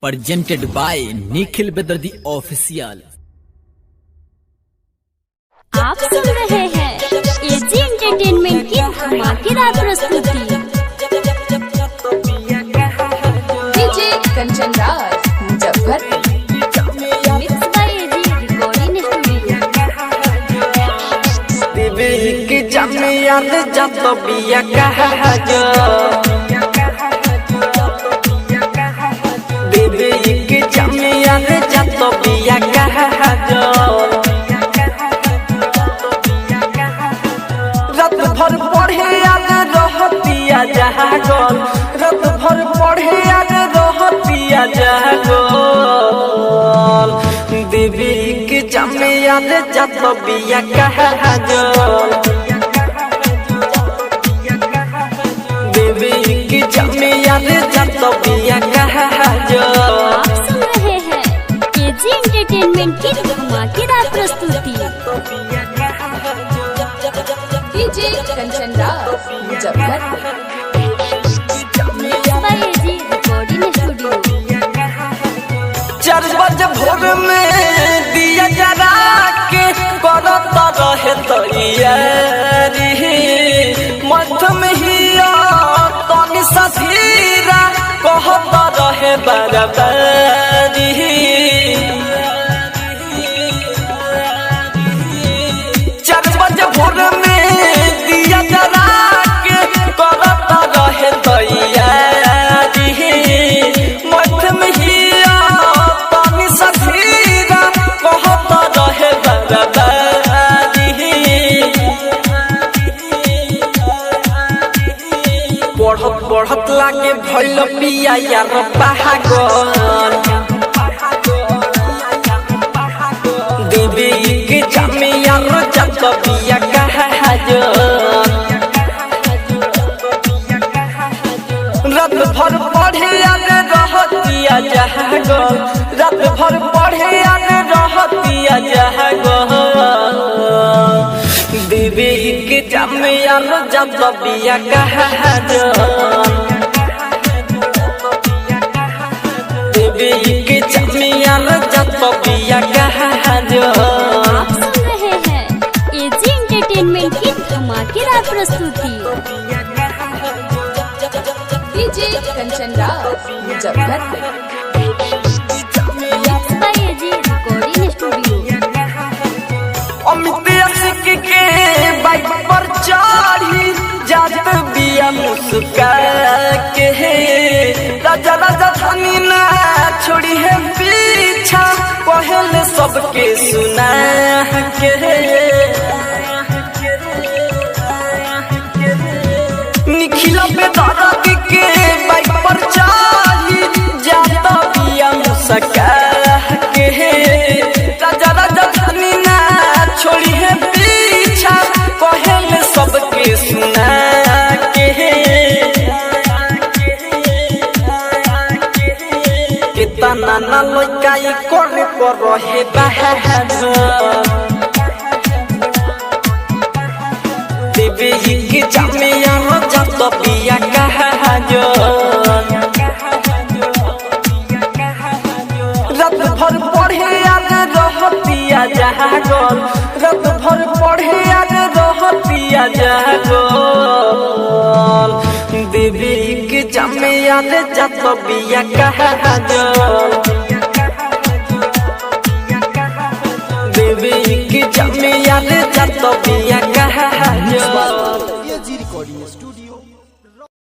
presented by Nikhil बेदर्दी official. आप सुन रहे हैं एजी एंटरटेनमेंट की धमाकेदार प्रस्तुति। DJ Kanchan Raj Muzaffarpur. Mix by AG recording studio. देवी की जमिया जब बिया कहा जो देवी की जमिया जब बिया कहा जो रात भर पढ़े याद रहतिया जागल रात भर पढ़े याद रहतिया जागल देवी की जमिया जब बिया कहा जो देवी की जमिया जब बिया कहा जो। आप सुन रहे हैं एजी एंटरटेनमेंट की धमाकेदार प्रस्तुति। DJ Kanchan Raj Muzaffarpur. Mix by AG recording studio. 4 बजे भोर में दिया जरा के करता रहे तैयारी मध्यम हिया तनी सधीरा कहता रहे बराबरी 4 बजे भोर में दिया जरा के करता रहे तैयारी मध्यम हिया तनी सधीरा कहता रहे बराबरी पढ़त पढ़त लागे भइल पिया यार पागल देवी के जमिया जब बिया कहा जो रात भर पढ़े याद रहतिया जागल रात भर पढ़े याद रहतिया जागल देवी के जमिया जब बिया कहा जो देवी के जमिया जब बिया कहा जो। आप सुन रहे हैं एजी एंटरटेनमेंट की धमाकेदार प्रस्तुति। DJ Kanchan Raj Muzaffarpur. Mix by AG recording studio. Amit Ashiq के बाइक पर चढ़ी जात बिया मुस्का के राजा राजा धनी ना छोड़ी है पीछा पहले सबके सुना के निखिला पे दर्द के बाइक पर चढ़ी जात बिया मुस्का के राजा राजा धनी ना छोड़ी है पीछा पहले सबके सुना के इतना ना लइकाई करे पर रहे बहादुर देवी की जमिया जब बिया कहा जो रात भर पढ़े याद रहतिया जागल रात भर पढ़े याद रहतिया जागल देवी के जमिया जब बिया कहा जो